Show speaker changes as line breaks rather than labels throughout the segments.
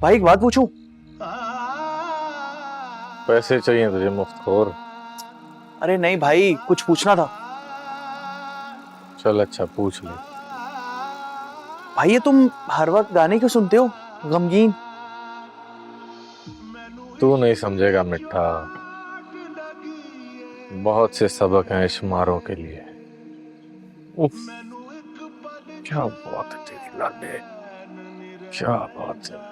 भाई एक बात पूछूं?
पैसे चाहिए तुझे मुफ्तखोर?
अरे नहीं भाई, कुछ पूछना था।
चल अच्छा पूछ ले।
भाई ये तुम हर वक्त गाने क्यों सुनते हो, गमगीन?
तू नहीं समझेगा मिठा, बहुत से सबक हैं शुमारों के लिए। उफ, क्या बात है तेरी लाडे, क्या बात है।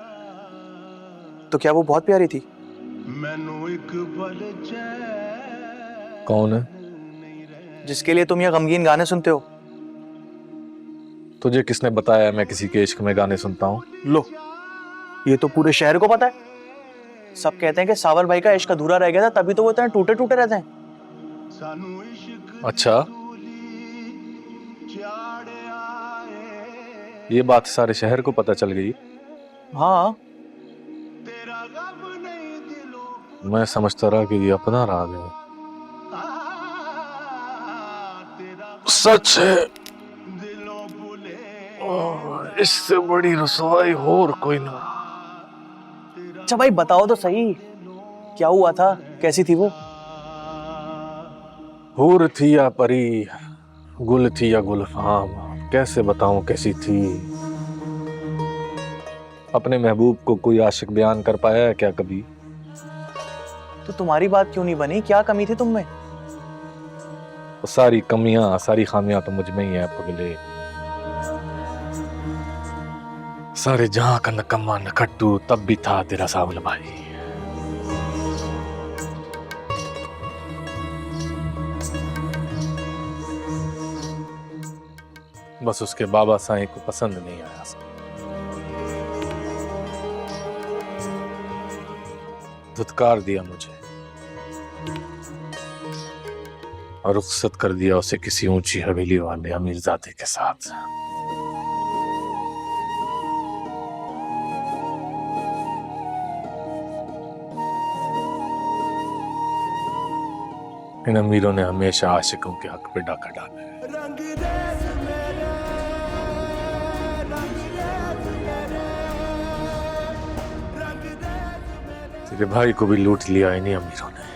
तो क्या वो बहुत प्यारी थी?
कौन है?
जिसके लिए तुम ये गमगीन गाने सुनते हो।
तुझे किसने बताया मैं किसी के इश्क में गाने सुनता हूँ?
लो, ये तो पूरे शहर को पता है। सब कहते हैं कि सावर भाई का इश्क अधूरा रह गया था, तभी तो वो इतने टूटे टूटे रहते हैं।
अच्छा, ये बात सारे शहर को पता चल गई?
हाँ।
मैं समझता रहा कि ये अपना राग है। सच है, इससे बड़ी रसवाई और कोई ना।
अच्छा भाई बताओ तो सही, क्या हुआ था, कैसी थी वो?
हूर थी या परी, गुल थी या गुलफाम, कैसे बताऊं कैसी थी। अपने महबूब को कोई आशिक बयान कर पाया है क्या कभी?
तो तुम्हारी बात क्यों नहीं बनी, क्या कमी थी तुम में?
वो सारी कमियां सारी खामियां तो मुझ में ही है पगले। सारे जहां का नकम्मा नखट्टू तब भी था तेरा सावल भाई। बस उसके बाबा साईं को पसंद नहीं आया। धुतकार दिया मुझे और रुखसत कर दिया उसे किसी ऊंची हवेली वाले अमीरजादे के साथ। इन अमीरों ने हमेशा आशिकों के हक पे डाका डाला है। तेरे भाई को भी लूट लिया इन्हीं अमीरों ने।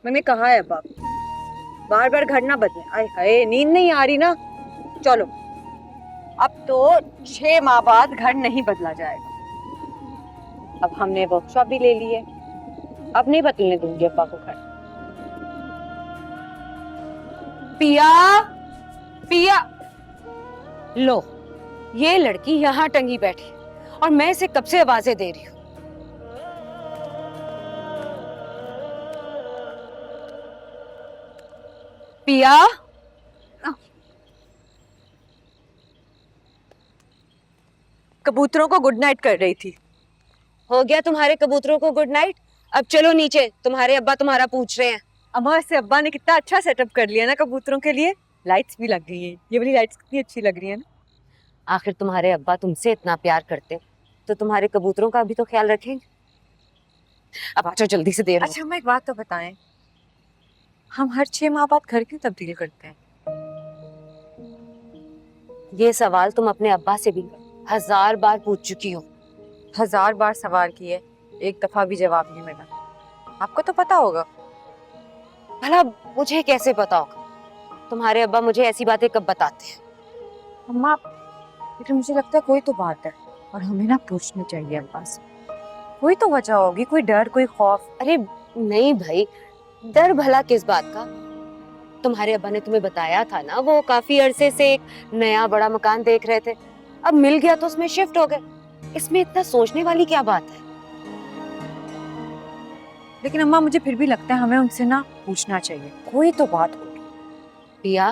मैंने कहा है बाप, बार बार घर ना बदले। आय हाय, नींद नहीं आ रही ना। चलो, अब तो 6 माह बाद घर नहीं बदला जाएगा। अब हमने वर्कशॉप भी ले ली है, अब नहीं बदलने दूंगी अब्बा को घर। पिया, पिया, लो, ये लड़की यहाँ टंगी बैठी और मैं इसे कब से आवाजें दे रही हूँ। पिया, कबूतरों को गुड नाइट कर रही थी। हो गया तुम्हारे कबूतरों को गुड नाइट? अब चलो नीचे, तुम्हारे अब्बा तुम्हारा पूछ रहे हैं। अम्मा, से अब्बा ने कितना अच्छा सेटअप कर लिया ना कबूतरों के लिए। लाइट्स भी लग गई हैं, ये वाली लाइट्स कितनी अच्छी लग रही है ना। आखिर तुम्हारे अब्बा तुमसे इतना प्यार करते तो तुम्हारे कबूतरों का भी तो ख्याल रखेंगे। अब आचो जल्दी से, देर। अच्छा मैं एक बात तो बताएं, हम हर 6 माह बाद घर क्यों तब्दील करते हैं? ये सवाल तुम अपने अब्बा से भी 1000 बार पूछ चुकी हो। 1000 बार सवाल किए, एक दफा भी जवाब नहीं मिला। आपको तो पता होगा। भला मुझे कैसे पता होगा? तुम्हारे अब्बा मुझे ऐसी बातें कब बताते हैं? अम्मा, लेकिन मुझे लगता है कोई तो बात है और हमें ना पूछनी चाहिए अब्बा से। कोई तो वजह होगी, कोई डर, कोई खौफ। अरे नहीं भाई, डर भला किस बात का? तुम्हारे अब्बा ने तुम्हें बताया था ना, वो काफी अरसे से एक नया बड़ा मकान देख रहे थे। अब मिल गया तो उसमें शिफ्ट हो गए। इसमें इतना सोचने वाली क्या बात है? लेकिन अम्मा, मुझे फिर भी लगता है हमें उनसे ना पूछना चाहिए, कोई तो बात होगी। पिया,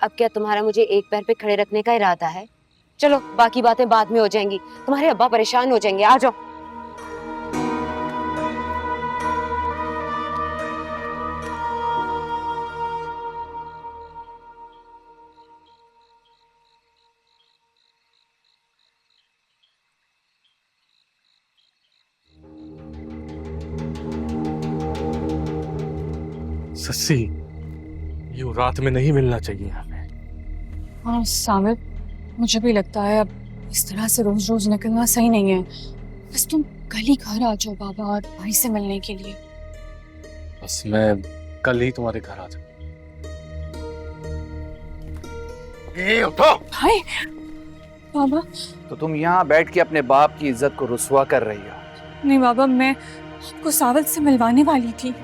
अब क्या तुम्हारा मुझे एक पैर पे खड़े रखने का इरादा है? चलो बाकी बातें बाद में हो जाएंगी, तुम्हारे अब्बा परेशान हो जाएंगे। आ जाओ।
सस्सी, यूं रात में नहीं मिलना चाहिए हमें।
हाँ सामिर, मुझे भी लगता है अब इस तरह से रोज रोज निकलना सही नहीं है। बस तुम कल ही घर आ जाओ बाबा और भाई से मिलने के लिए।
बस मैं कल ही तुम्हारे घर आ जाऊँ। उठो।
भाई, बाबा।
तो तुम यहाँ बैठ के अपने बाप की इज्जत को रुस्वा कर रही हो।
नहीं बाबा, मैं आपको सावल से मिलवाने वाली थी।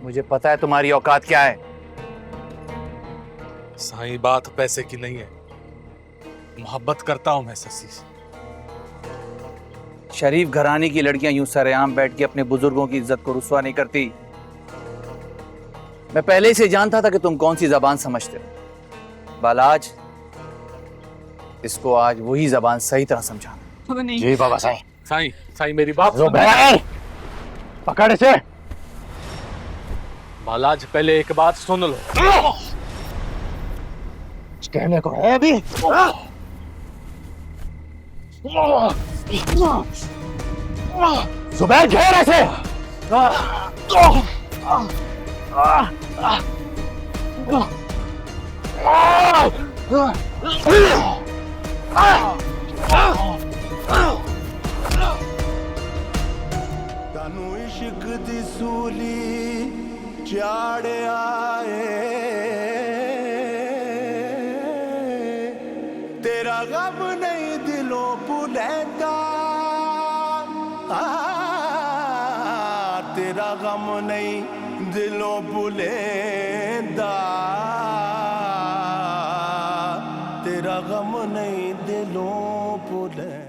मुझे पता है तुम्हारी औकात क्या है।
साईं, बात पैसे की नहीं है, मोहब्बत करता हूं मैं सस्सी से।
शरीफ घराने की लड़कियां यूं सरेआम बैठ के अपने बुजुर्गों की इज्जत को रुस्वा नहीं करती। मैं पहले ही से जानता था कि तुम कौन सी जबान समझते हो। बालाज, इसको आज वही जबान सही तरह समझाना।
बाबा नहीं।
जी बाबा साईं।
साईं, साईं मेरी बात सुन।
पकड़ से।
बालाज, पहले एक बात सुन लो।
कहने को है अभी। जुबैर, घेर ऐसे।
तानू इश्क दी सूली चाड़िया तेरा गम नहीं दिलों भुलैंदा। तेरा गम नहीं दिलों भुलैंदा। तेरा गम नहीं दिलों भुलैंदा।